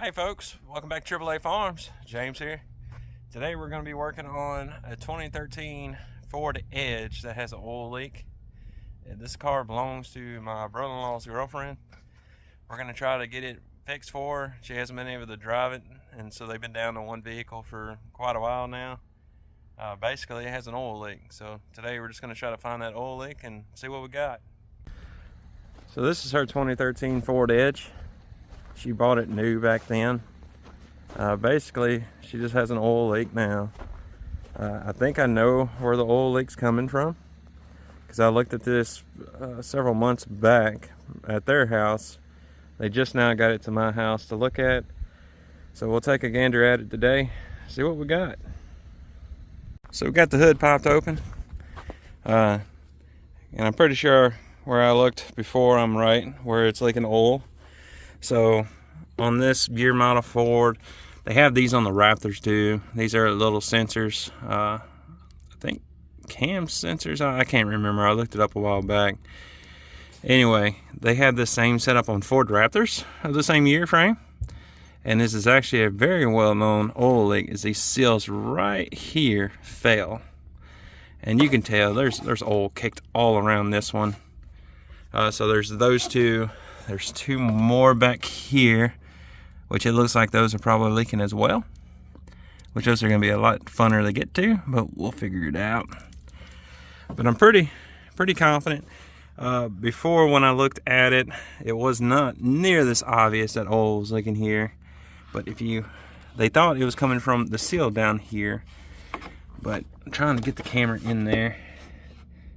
Hey folks, welcome back to AAA Farms. James here. Today we're going to be working on a 2013 Ford Edge that has an oil leak. This car belongs to my brother-in-law's girlfriend. We're going to try to get it fixed for her. She hasn't been able to drive it, and so they've been down to one vehicle for quite a while now. Basically it has an oil leak, so today we're just going to try to find that oil leak and see what we got. So this is her 2013 Ford Edge. She bought it new back then. Basically, she just has an oil leak now. I think I know where the oil leak's coming from, because I looked at this several months back at their house. They just now got it to my house to look at. So we'll take a gander at it today, see what we got. So we got the hood popped open. And I'm pretty sure where I looked before I'm right, where it's leaking oil. So on this year model Ford, they have these on the Raptors too. These are little sensors. I think cam sensors. I can't remember. I looked it up a while back. Anyway, they have the same setup on Ford Raptors of the same year frame. And this is actually a very well-known oil leak, as these seals right here fail. And you can tell there's oil kicked all around this one. So there's those two. There's two more back here, which it looks like those are probably leaking as well, which those are going to be a lot funner to get to, but we'll figure it out. But I'm pretty confident. Before, when I looked at it, it was not near this obvious that oil was leaking here. But they thought it was coming from the seal down here. But I'm trying to get the camera in there.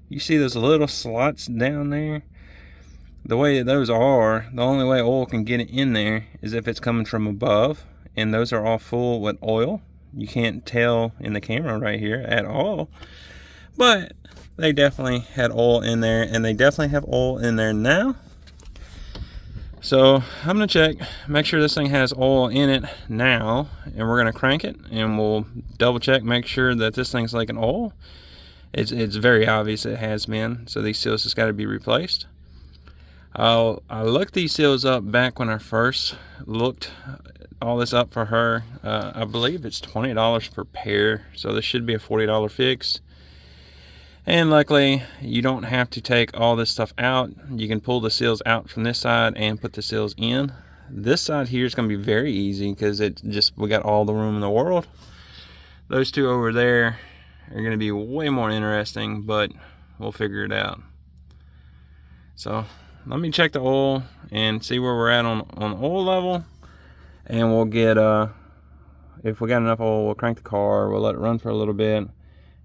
You see those little slots down there? The way that those are, the only way oil can get in there is if it's coming from above, and those are all full with oil. You can't tell in the camera right here at all, but they definitely had oil in there, and they definitely have oil in there now. So I'm gonna check, make sure this thing has oil in it now, and we're gonna crank it, and we'll double check, make sure that this thing's leaking oil. It's very obvious it has been, so these seals just got to be replaced. I looked these seals up back when I first looked all this up for her. I believe it's $20 per pair, so this should be a $40 fix. And luckily, you don't have to take all this stuff out. You can pull the seals out from this side and put the seals in. This side here is going to be very easy, because we got all the room in the world. Those two over there are going to be way more interesting, but we'll figure it out. So let me check the oil and see where we're at on oil level, and we'll get if we got enough oil, we'll crank the car, we'll let it run for a little bit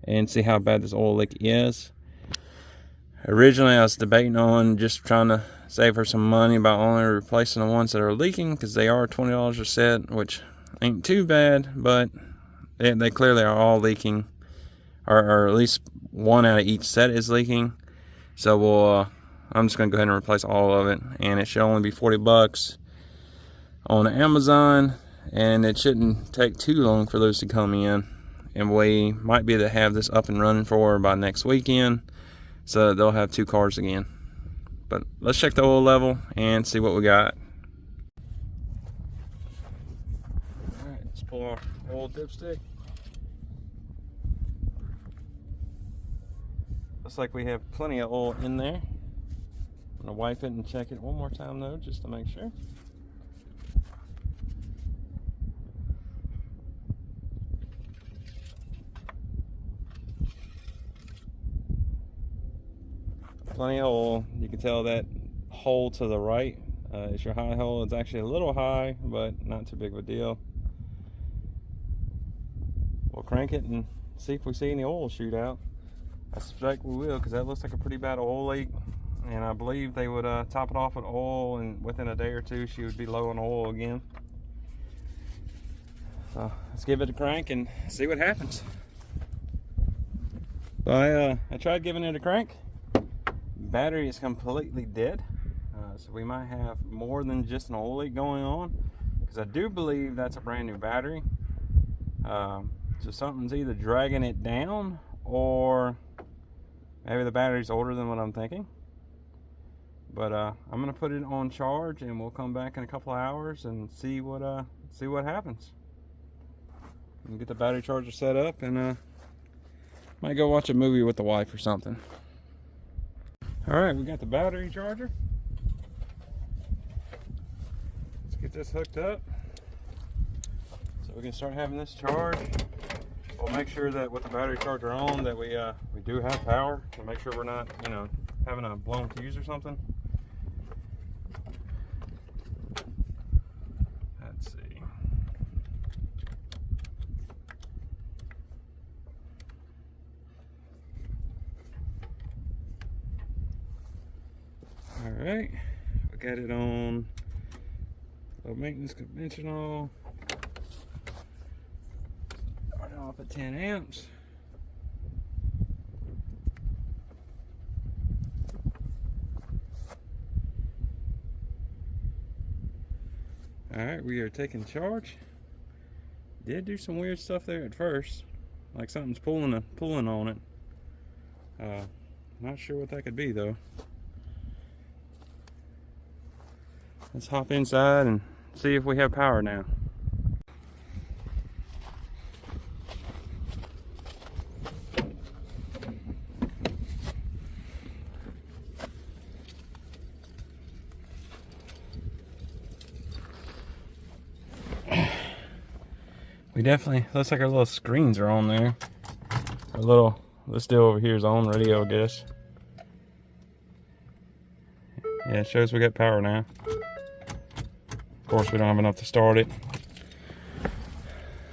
and see how bad this oil leak is. Originally I was debating on just trying to save her some money by only replacing the ones that are leaking, because they are $20 a set, which ain't too bad, but they clearly are all leaking, or at least one out of each set is leaking. So I'm just gonna go ahead and replace all of it, and it should only be 40 bucks on Amazon, and it shouldn't take too long for those to come in, and we might be able to have this up and running for her by next weekend, so they'll have two cars again. But let's check the oil level and see what we got. All right, let's pull our oil dipstick. Looks like we have plenty of oil in there. I'm gonna wipe it and check it one more time though, just to make sure. Plenty of oil. You can tell that hole to the right is your high hole. It's actually a little high, but not too big of a deal. We'll crank it and see if we see any oil shoot out. I suspect we will, because that looks like a pretty bad oil leak. And I believe they would top it off with oil, and within a day or two she would be low on oil again. So let's give it a crank and see what happens. So I tried giving it a crank. Battery is completely dead. So we might have more than just an oil leak going on, because I do believe that's a brand new battery. So something's either dragging it down, or maybe the battery's older than what I'm thinking. But I'm gonna put it on charge, and we'll come back in a couple of hours and see what happens. And get the battery charger set up, and might go watch a movie with the wife or something. All right, we got the battery charger. Let's get this hooked up so we can start having this charge. We'll make sure that with the battery charger on that we do have power, to make sure we're not, you know, having a blown fuse or something. Let's see. All right, we got it on low maintenance conventional. Start off at 10 amps. All right, we are taking charge. Did do some weird stuff there at first, like something's pulling on it. Not sure what that could be though. Let's hop inside and see if we have power now. We definitely, looks like our little screens are on there. This deal over here is on radio, I guess. Yeah, it shows we got power now. Of course, we don't have enough to start it.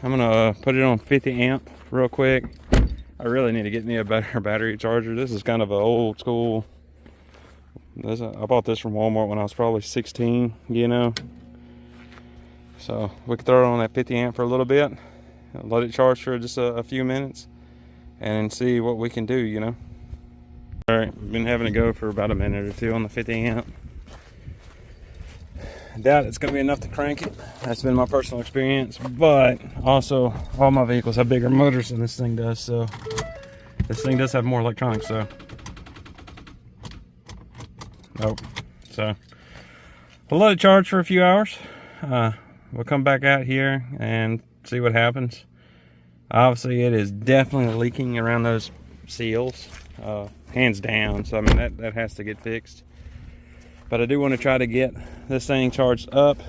I'm gonna put it on 50 amp real quick. I really need to get me a better battery charger. This is kind of an old school. I bought this from Walmart when I was probably 16, you know. So we could throw it on that 50 amp for a little bit, let it charge for just a few minutes, and see what we can do, you know. All right, we've been having to go for about a minute or two on the 50 amp. I doubt it's gonna be enough to crank it. That's been my personal experience, but also all my vehicles have bigger motors than this thing does, so this thing does have more electronics, so. Nope. So we'll let it charge for a few hours. We'll come back out here and see what happens. Obviously, it is definitely leaking around those seals, hands down. So I mean that has to get fixed. But I do want to try to get this thing charged up,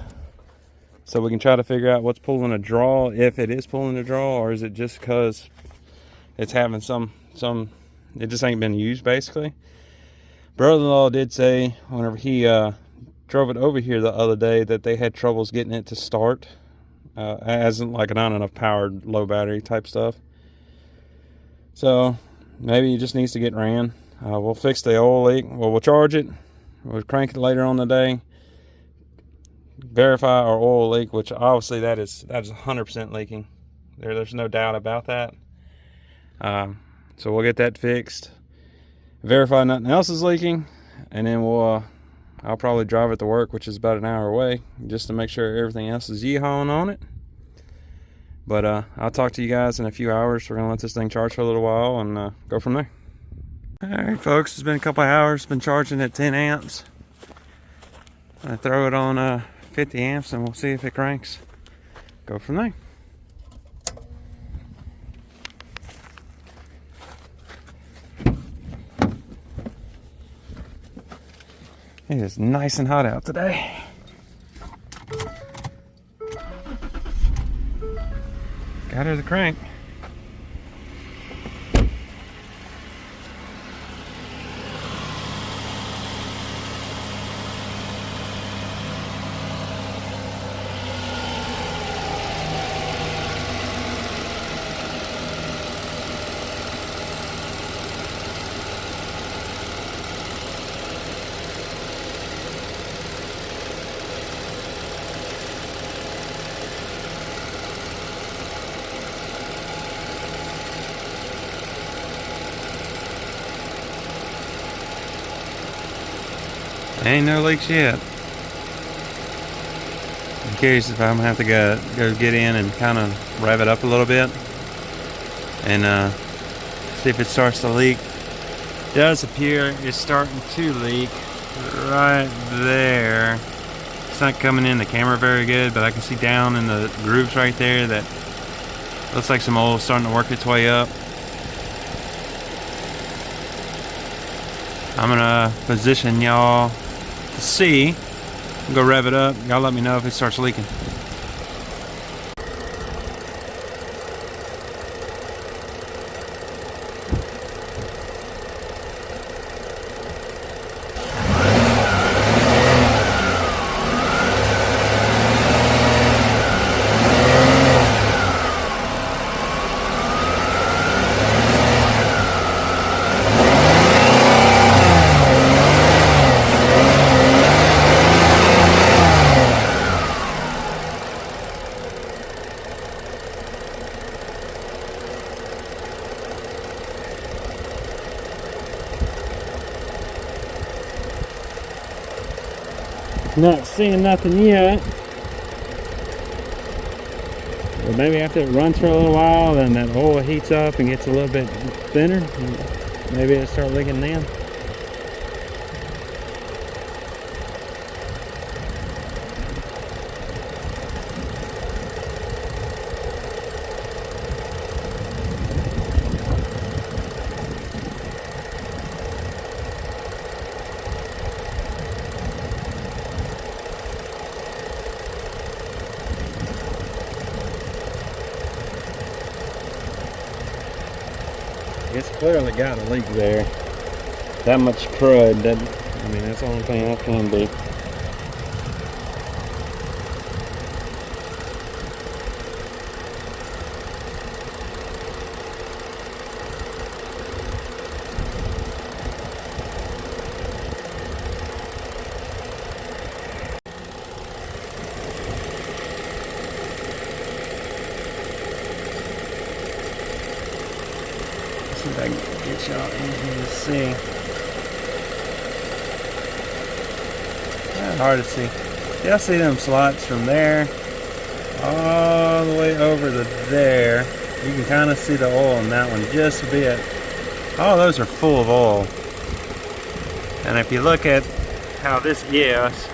so we can try to figure out what's pulling a draw, if it is pulling a draw, or is it just because it's having some it just ain't been used basically. Brother-in-law did say whenever he drove it over here the other day that they had troubles getting it to start, as like not enough powered, low battery type stuff. So maybe it just needs to get ran. We'll fix the oil leak. Well, we'll charge it. We'll crank it later on the day. Verify our oil leak, which obviously that is 100% leaking. There's no doubt about that. So we'll get that fixed. Verify nothing else is leaking, and then I'll probably drive it to work, which is about an hour away, just to make sure everything else is yeehawing on it. But I'll talk to you guys in a few hours. We're gonna let this thing charge for a little while and go from there. All right, folks, it's been a couple of hours. Been charging at 10 amps. I throw it on 50 amps, and we'll see if it cranks. Go from there. It is nice and hot out today. Got her the crank. Ain't no leaks yet. I'm curious if I'm gonna have to go get in and kind of rev it up a little bit and see if it starts to leak. It does appear it's starting to leak. right there. It's not coming in the camera very good, but I can see down in the grooves right there that looks like some oil starting to work its way up. I'm gonna position y'all to see. Go rev it up. Y'all let me know if it starts leaking. Not seeing nothing yet. But maybe after it runs for a little while, then that oil heats up and gets a little bit thinner. Maybe it'll start leaking then. It's clearly got a leak there. That much crud, I mean, that's the only thing that can be. See if I can get y'all in here to see. Hard to see. Y'all see them slots from there all the way over to there. You can kind of see the oil in that one just a bit. All those are full of oil. And if you look at how this is,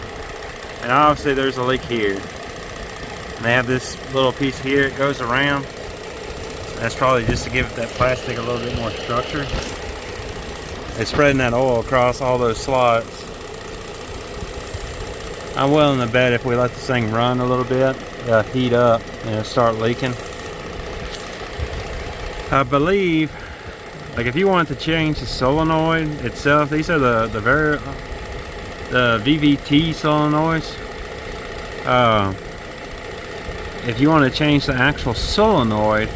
and obviously there's a leak here. And they have this little piece here, it goes around. That's probably just to give that plastic a little bit more structure. It's spreading that oil across all those slots. I'm willing to bet if we let this thing run a little bit, it'll heat up and it'll start leaking. I believe, like if you want to change the solenoid itself, these are the VVT solenoids. If you want to change the actual solenoid,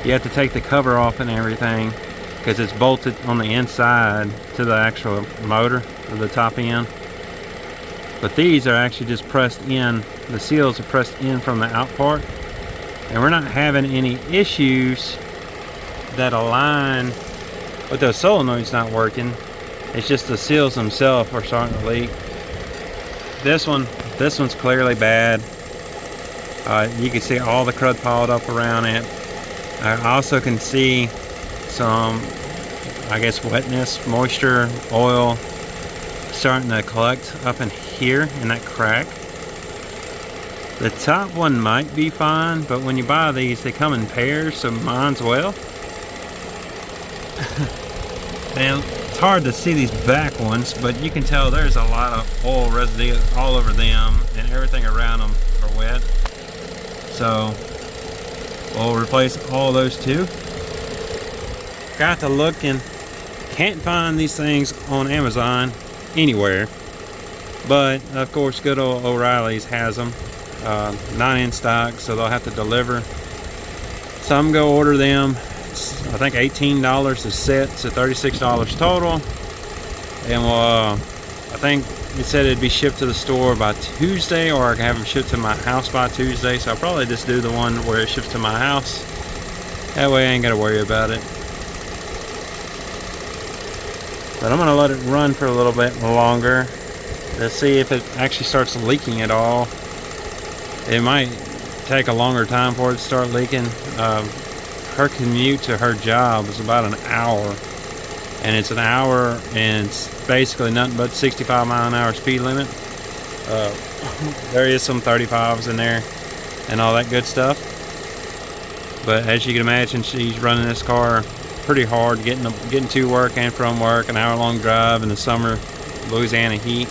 you have to take the cover off and everything because it's bolted on the inside to the actual motor of the top end. But these are actually just pressed in. The seals are pressed in from the out part, and we're not having any issues that align with those solenoids not working. It's just the seals themselves are starting to leak. This one's clearly bad. You can see all the crud piled up around it. I also can see some, I guess, wetness, moisture, oil starting to collect up in here in that crack. The top one might be fine, but when you buy these, they come in pairs, so mine's well. And it's hard to see these back ones, but you can tell there's a lot of oil residue all over them, and everything around them are wet. So we'll replace all those too. Got to looking, can't find these things on Amazon anywhere, but of course good old O'Reilly's has them. Not in stock, so they'll have to deliver. So I'm gonna go order them. It's, I think $18 a set, so $36 total. And we'll, I think it said it'd be shipped to the store by Tuesday, or I can have them shipped to my house by Tuesday. So I'll probably just do the one where it ships to my house. That way I ain't gotta worry about it. But I'm gonna let it run for a little bit longer to see if it actually starts leaking at all. It might take a longer time for it to start leaking. Her commute to her job is about an hour, and it's an hour, and it's basically nothing but 65-mile-an-hour speed limit. There is some 35s in there and all that good stuff, but as you can imagine, she's running this car pretty hard, getting to work and from work, an hour-long drive in the summer Louisiana heat.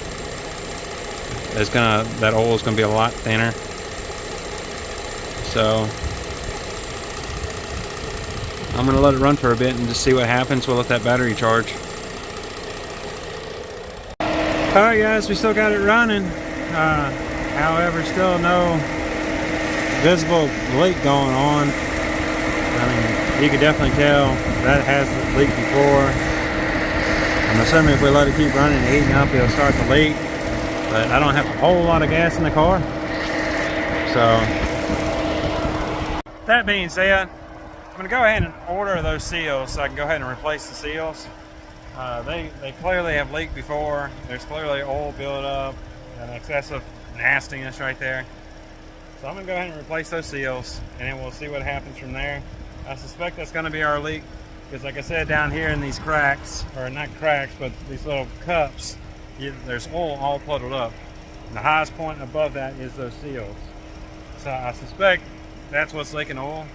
That oil is gonna be a lot thinner. So I'm gonna let it run for a bit and just see what happens. We'll let that battery charge. All right, guys, we still got it running. However, still no visible leak going on. I mean, you could definitely tell that has leaked before. I'm assuming if we let it keep running and heating up, it'll start to leak. But I don't have a whole lot of gas in the car. So, that being said, I'm gonna go ahead and order those seals so I can go ahead and replace the seals. They clearly have leaked before. There's clearly oil buildup and excessive nastiness right there. So I'm gonna go ahead and replace those seals, and then we'll see what happens from there. I suspect that's gonna be our leak, because like I said, down here in these cracks, or not cracks, but these little cups, there's oil all puddled up. And the highest point above that is those seals. So I suspect that's what's leaking oil.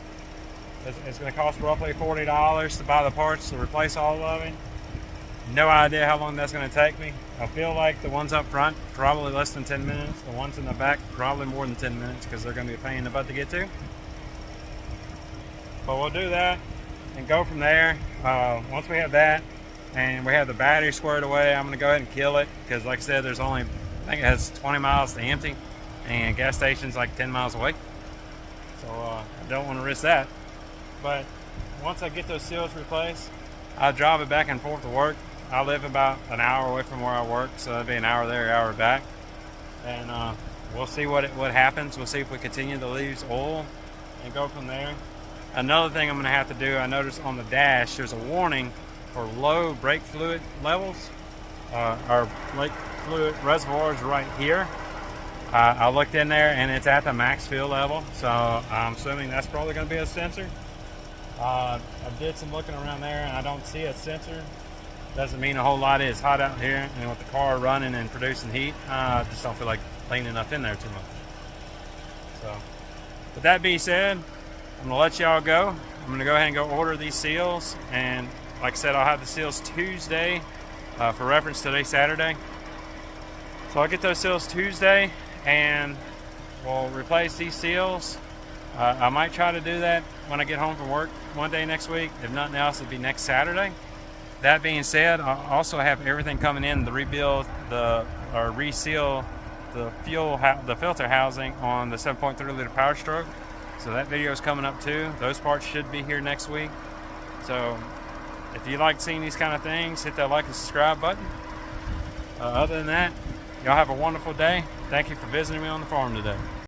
It's going to cost roughly $40 to buy the parts to replace all of it. No idea how long that's going to take me. I feel like the ones up front, probably less than 10 minutes. The ones in the back, probably more than 10 minutes, because they're going to be a pain in the butt to get to. But we'll do that and go from there. Once we have that and we have the battery squared away, I'm going to go ahead and kill it, because like I said, there's only, I think it has 20 miles to empty, and gas station's like 10 miles away. So I don't want to risk that. But once I get those seals replaced, I'll drive it back and forth to work. I live about an hour away from where I work, so it'll be an hour there, hour back. And we'll see what happens. We'll see if we continue to lose oil and go from there. Another thing I'm going to have to do, I noticed on the dash, there's a warning for low brake fluid levels. Our brake fluid reservoir is right here. I looked in there and it's at the max fuel level, so I'm assuming that's probably going to be a sensor. I did some looking around there and I don't see a sensor. Doesn't mean a whole lot. It's hot out here, and with the car running and producing heat, I just don't feel like cleaning up in there too much. So, with that being said, I'm gonna let y'all go. I'm gonna go ahead and go order these seals, and like I said, I'll have the seals Tuesday. For reference, today's Saturday. So I'll get those seals Tuesday, and we'll replace these seals. I might try to do that when I get home from work one day next week. If nothing else, it'll be next Saturday. That being said, I also have everything coming in to rebuild or reseal the filter housing on the 7.3 liter Power Stroke. So that video is coming up too. Those parts should be here next week. So if you like seeing these kind of things, hit that like and subscribe button. Other than that, y'all have a wonderful day. Thank you for visiting me on the farm today.